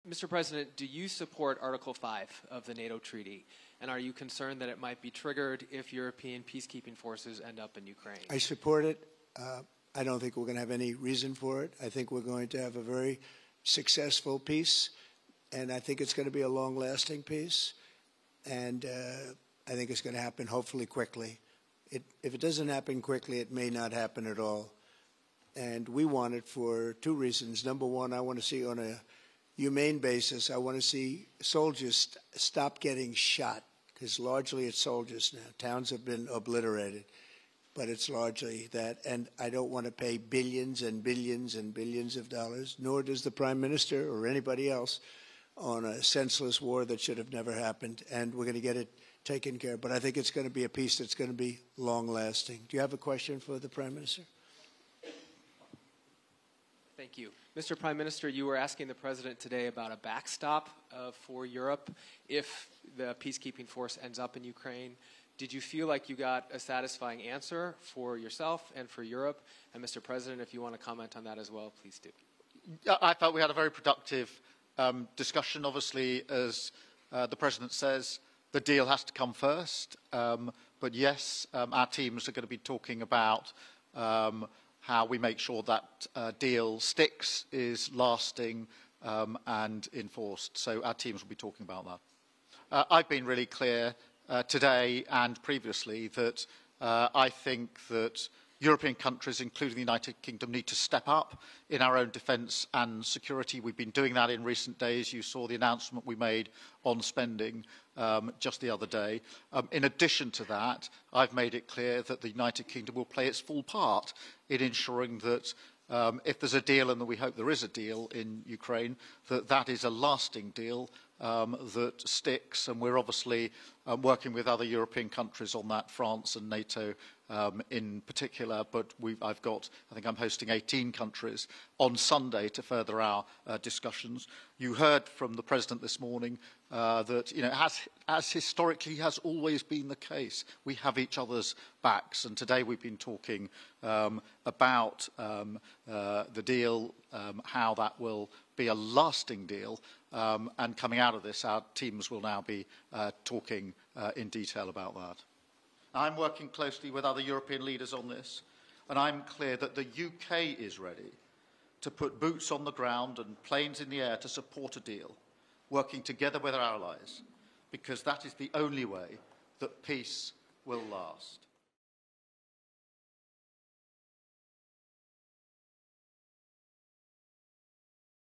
Mr. President, do you support Article 5 of the NATO treaty? And are you concerned that it might be triggered if European peacekeeping forces end up in Ukraine? I support it. I don't think we're going to have any reason for it. I think we're going to have a very successful peace, and I think it's going to be a long-lasting peace. And I think it's going to happen hopefully quickly. If it doesn't happen quickly, it may not happen at all. And we want it for two reasons. Number one, I want to see on a humane basis, I want to see soldiers stop getting shot, because largely it's soldiers now. Towns have been obliterated, but it's largely that. And I don't want to pay billions and billions and billions of dollars, nor does the Prime Minister or anybody else, on a senseless war that should have never happened. And we're going to get it taken care of. But I think it's going to be a peace that's going to be long-lasting. Do you have a question for the Prime Minister? Thank you. Mr. Prime Minister, you were asking the President today about a backstop for Europe if the peacekeeping force ends up in Ukraine. Did you feel like you got a satisfying answer for yourself and for Europe? And Mr. President, if you want to comment on that as well, please do. I felt we had a very productive discussion. Obviously, as the President says, the deal has to come first. But yes, our teams are going to be talking about how we make sure that deal sticks, is lasting and enforced. So our teams will be talking about that. I've been really clear today and previously that I think that European countries, including the United Kingdom, need to step up in our own defence and security. We've been doing that in recent days. You saw the announcement we made on spending just the other day. In addition to that, I've made it clear that the United Kingdom will play its full part in ensuring that if there's a deal, and we hope there is a deal in Ukraine, that is a lasting deal that sticks. And we're obviously working with other European countries on that, France and NATO in particular, but I think I'm hosting 18 countries on Sunday to further our discussions. You heard from the President this morning that, you know, as historically has always been the case, we have each other's backs, and today we've been talking about the deal, how that will be a lasting deal, and coming out of this, our teams will now be talking in detail about that. I'm working closely with other European leaders on this, and I'm clear that the UK is ready to put boots on the ground and planes in the air to support a deal, working together with our allies, because that is the only way that peace will last.